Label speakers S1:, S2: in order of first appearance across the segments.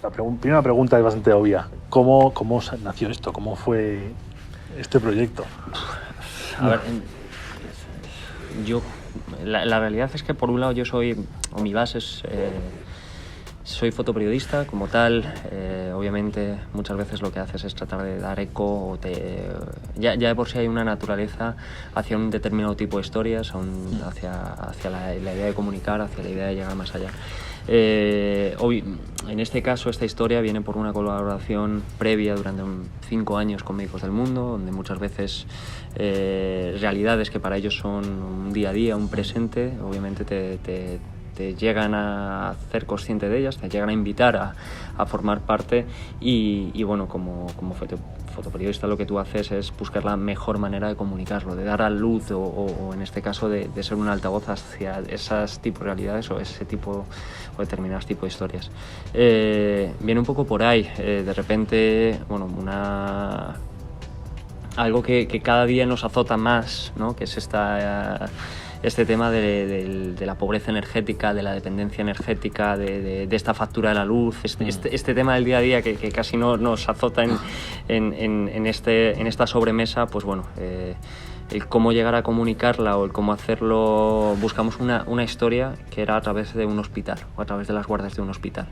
S1: La primera pregunta es bastante obvia. ¿Cómo nació esto? ¿Cómo fue este proyecto?
S2: A ver, la realidad es que por un lado mi base es, soy fotoperiodista como tal. Obviamente muchas veces lo que haces es tratar de dar eco ya de por sí hay una naturaleza hacia un determinado tipo de historias, hacia la idea de comunicar, hacia la idea de llegar más allá. En este caso esta historia viene por una colaboración previa durante 5 años con Médicos del Mundo, donde muchas veces realidades que para ellos son un día a día, un presente, obviamente te llegan a hacer consciente de ellas, te llegan a invitar a formar parte y bueno, como fotoperiodista lo que tú haces es buscar la mejor manera de comunicarlo, de dar a luz o en este caso de ser un altavoz hacia esas tipos de realidades o ese tipo o determinados tipos de historias. Viene un poco por ahí, de repente, bueno, algo que cada día nos azota más, ¿no? Que es este tema de la pobreza energética, de la dependencia energética, de esta factura de la luz, este tema del día a día que casi nos azota en esta sobremesa, pues bueno, el cómo llegar a comunicarla o el cómo hacerlo, buscamos una historia que era a través de un hospital o a través de las guardias de un hospital.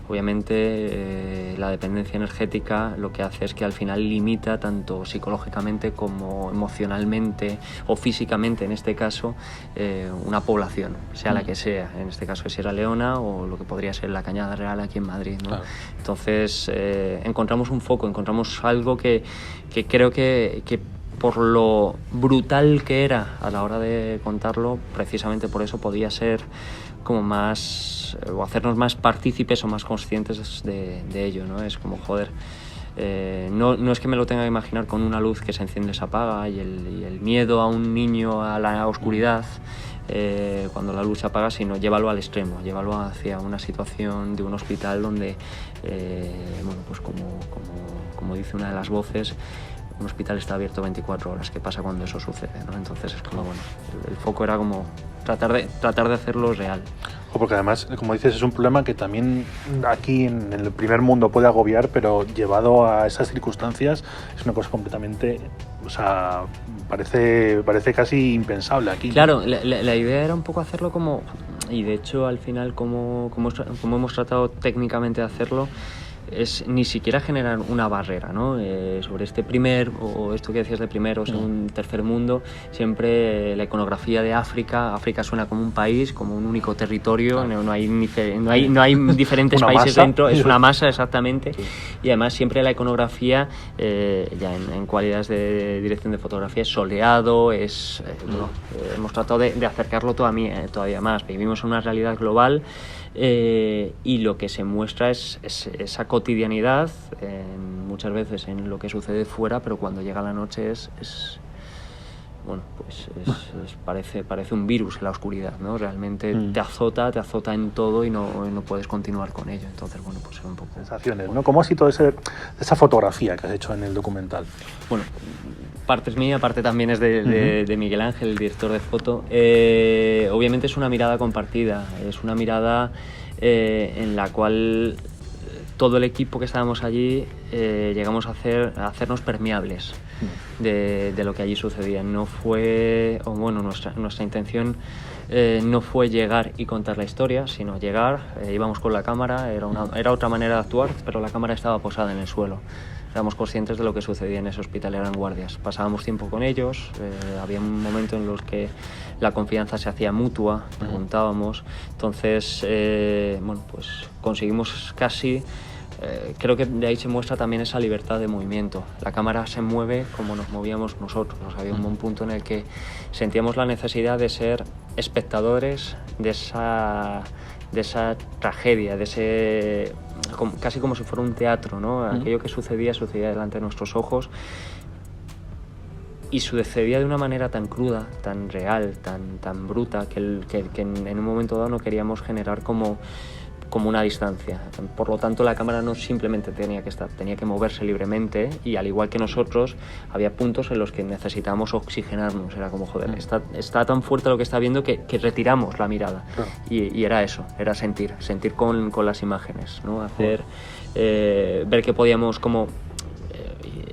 S2: Obviamente la dependencia energética lo que hace es que al final limita tanto psicológicamente como emocionalmente o físicamente en este caso una población, sea la que sea, en este caso Sierra Leona o lo que podría ser la Cañada Real aquí en Madrid, ¿no? Claro. Entonces encontramos un foco, encontramos algo que creo que por lo brutal que era a la hora de contarlo, precisamente por eso podía ser como más, o hacernos más partícipes o más conscientes de ello, ¿no? Es como, joder, no es que me lo tenga que imaginar con una luz que se enciende y se apaga y el miedo a un niño a la oscuridad cuando la luz se apaga, sino llévalo al extremo, llévalo hacia una situación de un hospital donde, bueno, pues como dice una de las voces, un hospital está abierto 24 horas. ¿Qué pasa cuando eso sucede, ¿no? Entonces es como, bueno, el foco era como tratar de hacerlo real.
S1: Porque además, como dices, es un problema que también aquí en el primer mundo puede agobiar, pero llevado a esas circunstancias es una cosa completamente, o sea, parece casi impensable aquí.
S2: Claro, la idea era un poco hacerlo como, y de hecho al final como hemos tratado técnicamente de hacerlo, es ni siquiera generar una barrera, ¿no? Sobre este primer, o esto que decías de primer o segundo, tercer mundo, siempre la iconografía de África suena como un país, como un único territorio, claro. no hay diferentes países masa. Dentro, es una masa exactamente, sí. Y además siempre la iconografía, ya en cualidades de dirección de fotografía, es soleado, hemos tratado de acercarlo todavía más. Vivimos en una realidad global, y lo que se muestra es esa cotidianidad, muchas veces en lo que sucede fuera, pero cuando llega la noche bueno, pues parece un virus en la oscuridad, ¿no? Realmente te azota en todo y no puedes continuar con ello. Entonces, bueno, pues es un poco...
S1: Sensaciones, ¿no? ¿Cómo ha sido esa fotografía que has hecho en el documental?
S2: Bueno, parte es mía, parte también es de Miguel Ángel, el director de foto. Obviamente es una mirada compartida, es una mirada en la cual todo el equipo que estábamos allí llegamos a hacernos permeables de lo que allí sucedía. No fue, o bueno, nuestra intención no fue llegar y contar la historia, sino llegar, íbamos con la cámara, era otra manera de actuar, pero la cámara estaba posada en el suelo. Éramos conscientes de lo que sucedía en ese hospital, eran guardias. Pasábamos tiempo con ellos, había un momento en los que la confianza se hacía mutua, preguntábamos. Entonces, bueno, pues conseguimos casi... creo que de ahí se muestra también esa libertad de movimiento. La cámara se mueve como nos movíamos nosotros. O sea, había un buen punto en el que sentíamos la necesidad de ser espectadores de esa tragedia, casi como si fuera un teatro, ¿no? Aquello que sucedía delante de nuestros ojos y sucedía de una manera tan cruda, tan real, tan bruta, que en un momento dado no queríamos generar como como una distancia. Por lo tanto, la cámara no simplemente tenía que estar, tenía que moverse libremente, y al igual que nosotros, había puntos en los que necesitábamos oxigenarnos. Era como, joder, está tan fuerte lo que está viendo que retiramos la mirada.
S1: Claro.
S2: Y era eso, era sentir con las imágenes, ¿no? Hacer, ver que podíamos como...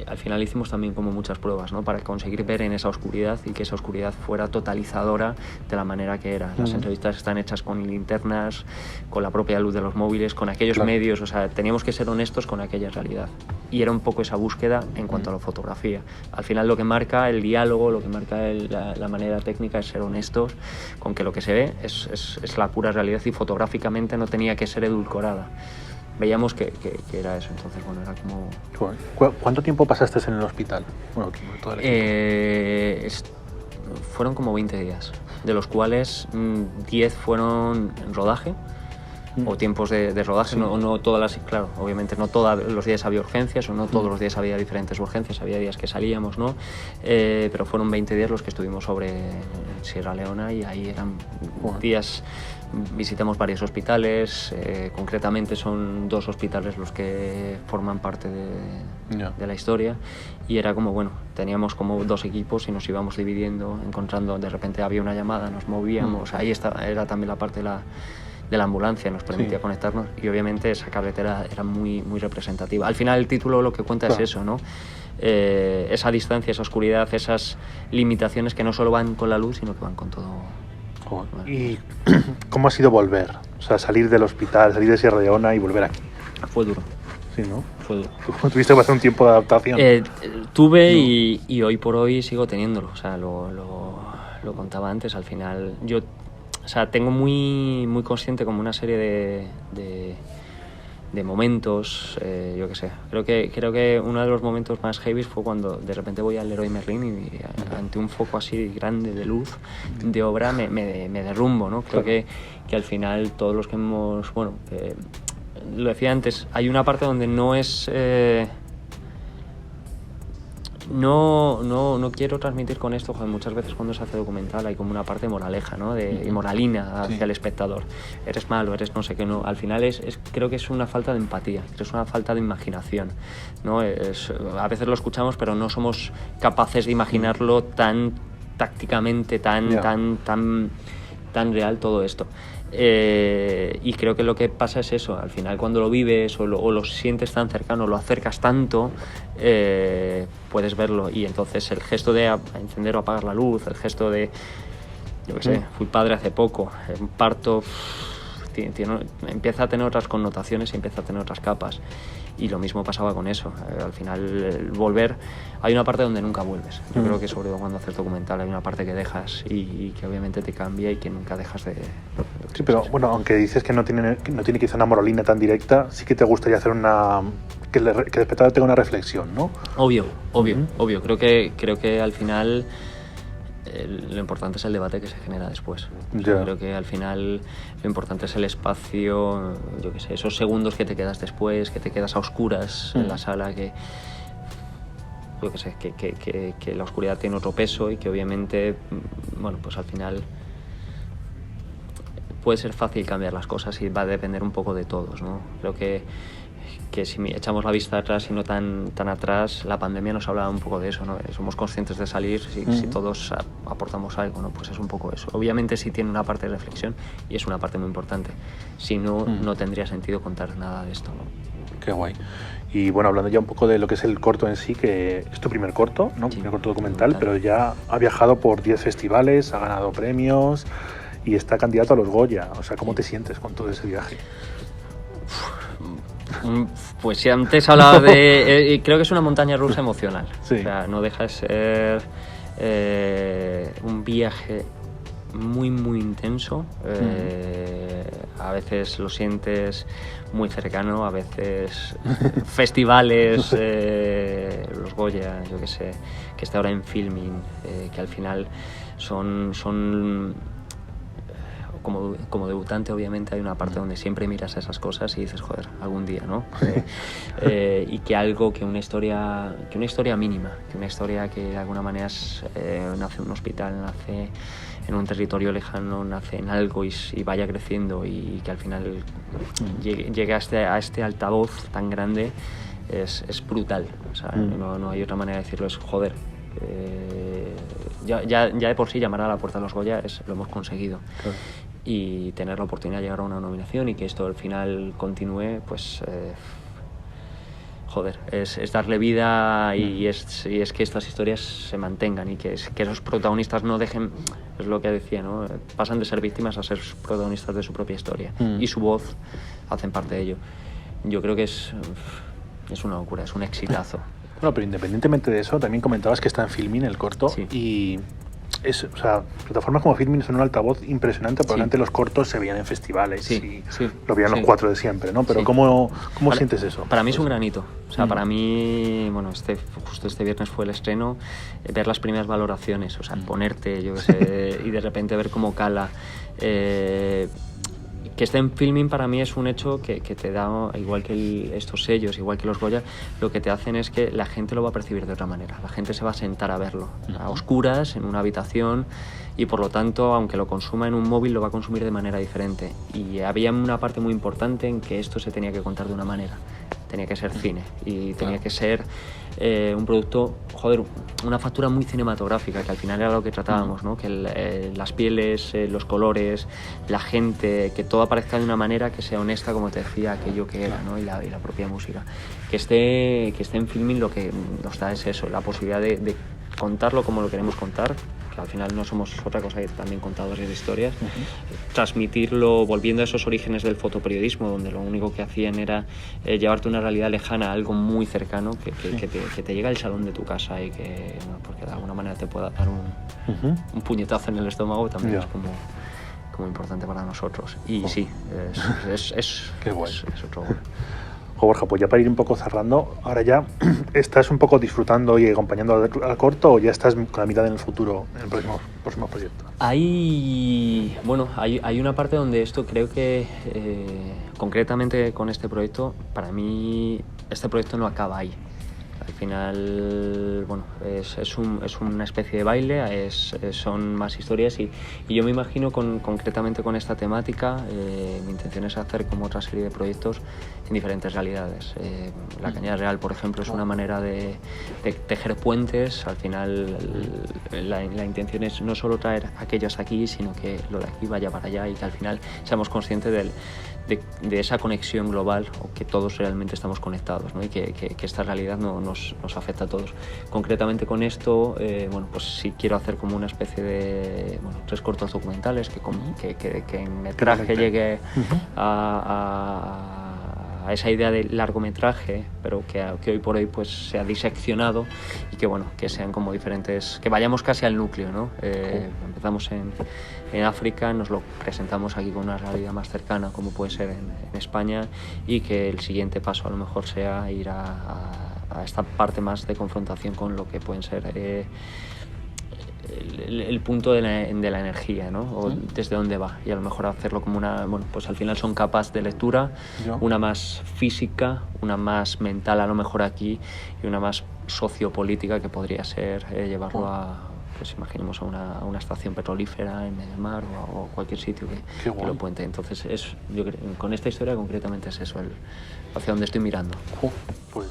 S2: al final hicimos también como muchas pruebas, ¿no? Para conseguir ver en esa oscuridad y que esa oscuridad fuera totalizadora de la manera que era. Las entrevistas están hechas con linternas, con la propia luz de los móviles, con aquellos medios, o sea, teníamos que ser honestos con aquella realidad. Y era un poco esa búsqueda en cuanto a la fotografía. Al final lo que marca el diálogo, lo que marca la manera técnica es ser honestos con que lo que se ve es la pura realidad, y fotográficamente no tenía que ser edulcorada. Veíamos que era eso, entonces bueno, era como...
S1: ¿Cuánto tiempo pasaste en el hospital? Bueno, todo el equipo.
S2: Fueron como 20 días, de los cuales 10 fueron en rodaje, o tiempos de rodaje. Sí. No todas las, claro, obviamente no todos los días había urgencias, o no todos los días había diferentes urgencias, había días que salíamos, ¿no? Pero fueron 20 días los que estuvimos sobre Sierra Leona, y ahí eran días... Visitamos varios hospitales, concretamente son 2 hospitales los que forman parte de la historia, y era como, bueno, teníamos como 2 equipos y nos íbamos dividiendo, encontrando, de repente había una llamada, nos movíamos, ahí era también la parte de la ambulancia, nos permitía conectarnos, y obviamente esa carretera era muy, muy representativa. Al final el título lo que cuenta es eso, ¿no? Esa distancia, esa oscuridad, esas limitaciones que no solo van con la luz, sino que van con todo.
S1: ¿Y cómo ha sido volver? O sea, salir del hospital, salir de Sierra Leona y volver aquí.
S2: Fue duro.
S1: Sí, ¿no?
S2: Fue duro.
S1: ¿Tuviste que pasar un tiempo de adaptación?
S2: Tuve, no. y hoy por hoy sigo teniéndolo. O sea, lo contaba antes. Al final, yo, o sea, tengo muy, muy consciente como una serie de momentos, yo qué sé. Creo que uno de los momentos más heavy fue cuando de repente voy al Leroy Merlin y ante un foco así grande de luz, de obra, me derrumbo, ¿no? Creo que al final todos los que hemos... Bueno, lo decía antes, hay una parte donde no es... No quiero transmitir con esto, joder, muchas veces cuando se hace documental hay como una parte moraleja, ¿no? Y moralina hacia el espectador. Eres malo, eres no sé qué, no. Al final creo que es una falta de empatía, es una falta de imaginación, ¿no? A veces lo escuchamos, pero no somos capaces de imaginarlo tan tácticamente, tan real todo esto. Y creo que lo que pasa es eso, al final cuando lo vives o lo sientes tan cercano, lo acercas tanto, puedes verlo, y entonces el gesto de encender o apagar la luz, el gesto de, yo qué sé, fui padre hace poco, un parto empieza a tener otras connotaciones y empieza a tener otras capas, y lo mismo pasaba con eso. Al final el volver, hay una parte donde nunca vuelves. Yo creo que sobre todo cuando haces documental hay una parte que dejas y que obviamente te cambia y que nunca dejas de...
S1: Sí, pero bueno, aunque dices que no tiene quizá una moralina tan directa, sí que te gustaría hacer que el espectador tenga una reflexión, ¿no?
S2: Obvio. Creo que al final lo importante es el debate que se genera después. Creo que al final lo importante es el espacio, yo qué sé, esos segundos que te quedas después, que te quedas a oscuras en la sala, que yo qué sé, que la oscuridad tiene otro peso y que obviamente, bueno, pues al final puede ser fácil cambiar las cosas y va a depender un poco de todos, ¿no? Creo que si echamos la vista atrás y no tan atrás, la pandemia nos hablaba un poco de eso, ¿no? Somos conscientes de salir, si todos aportamos algo, ¿no? Pues es un poco eso. Obviamente sí tiene una parte de reflexión y es una parte muy importante. Si no, no tendría sentido contar nada de esto, ¿no?
S1: Qué guay. Y bueno, hablando ya un poco de lo que es el corto en sí, que es tu primer corto, ¿no? Sí, primer corto documental, pero ya ha viajado por 10 festivales, ha ganado premios y está candidato a los Goya. O sea, ¿cómo te sientes con todo ese viaje?
S2: Pues si antes hablaba de... creo que es una montaña rusa emocional.
S1: Sí.
S2: O sea, no deja de ser un viaje muy, muy intenso. A veces lo sientes muy cercano, a veces festivales, los Goya, yo qué sé, que está ahora en Filmin, que al final son como debutante, obviamente hay una parte donde siempre miras esas cosas y dices, joder, algún día, ¿no? Y que una historia mínima, que una historia que de alguna manera nace en un hospital, nace en un territorio lejano nace en algo y vaya creciendo y que al final llegue a este altavoz tan grande es brutal. O sea, no hay otra manera de decirlo, es joder. Ya de por sí llamar a la puerta de los Goya lo hemos conseguido. Claro. Y tener la oportunidad de llegar a una nominación y que esto al final continúe, pues joder, es darle vida y es que estas historias se mantengan y que esos protagonistas no dejen, es lo que decía, ¿no? Pasan de ser víctimas a ser protagonistas de su propia historia y su voz hacen parte de ello. Yo creo que es una locura, es un exitazo.
S1: Bueno, pero independientemente de eso, también comentabas que está en Filmin el corto, sí. Y o sea, plataformas como Filmin son un altavoz impresionante, porque antes los cortos se veían en festivales y lo veían los 4 de siempre, ¿no? Pero ¿cómo sientes eso?
S2: Para mí es un granito. O sea, para mí, bueno, justo este viernes fue el estreno, ver las primeras valoraciones, o sea, ponerte, yo qué sé, y de repente ver cómo cala. Que esté en Filmin para mí es un hecho que te da, igual que estos sellos, igual que los Goya, lo que te hacen es que la gente lo va a percibir de otra manera. La gente se va a sentar a verlo a oscuras, en una habitación, y por lo tanto, aunque lo consuma en un móvil, lo va a consumir de manera diferente. Y había una parte muy importante en que esto se tenía que contar de una manera. Tenía que ser cine y tenía que ser un producto, joder, una factura muy cinematográfica, que al final era lo que tratábamos, ¿no? Que las pieles, los colores, la gente, que todo aparezca de una manera que sea honesta, como te decía, aquello que era, ¿no? y la propia música. Que esté en Filmin lo que nos da es eso, la posibilidad de contarlo como lo queremos contar, que al final no somos otra cosa que también contadores de historias, transmitirlo volviendo a esos orígenes del fotoperiodismo, donde lo único que hacían era llevarte una realidad lejana a algo muy cercano, que te llega al salón de tu casa y que, bueno, porque de alguna manera te pueda dar un puñetazo en el estómago, también es como importante para nosotros. Y sí, es otro...
S1: Borja, pues ya para ir un poco cerrando, ahora ya estás un poco disfrutando y acompañando al corto, o ya estás con la mirada en el futuro, en el próximo proyecto.
S2: Hay una parte donde esto creo que concretamente con este proyecto, para mí este proyecto no acaba ahí. Al final, bueno, es una especie de baile, son más historias y yo me imagino concretamente con esta temática, mi intención es hacer como otra serie de proyectos en diferentes realidades. La Cañada Real, por ejemplo, es una manera de tejer puentes. Al final la intención es no solo traer aquellos aquí, sino que lo de aquí vaya para allá y que al final seamos conscientes de esa conexión global, o que todos realmente estamos conectados, ¿no? Y que esta realidad nos afecta a todos. Concretamente con esto, pues sí quiero hacer como una especie de 3 cortos documentales que en metraje llegue a esa idea de largometraje, pero que hoy por hoy pues sea diseccionado y que sean como diferentes, que vayamos casi al núcleo, ¿no? Empezamos en África, nos lo presentamos aquí con una realidad más cercana, como puede ser en España, y que el siguiente paso a lo mejor sea ir a esta parte más de confrontación con lo que pueden ser el punto de la energía, ¿no? O desde dónde va, y a lo mejor hacerlo como pues al final son capas de lectura, una más física, una más mental a lo mejor aquí, y una más sociopolítica, que podría ser llevarlo pues imaginemos a una estación petrolífera en el mar o cualquier sitio que lo puente. Entonces yo creo, con esta historia concretamente es eso, hacia donde estoy mirando.
S1: Pues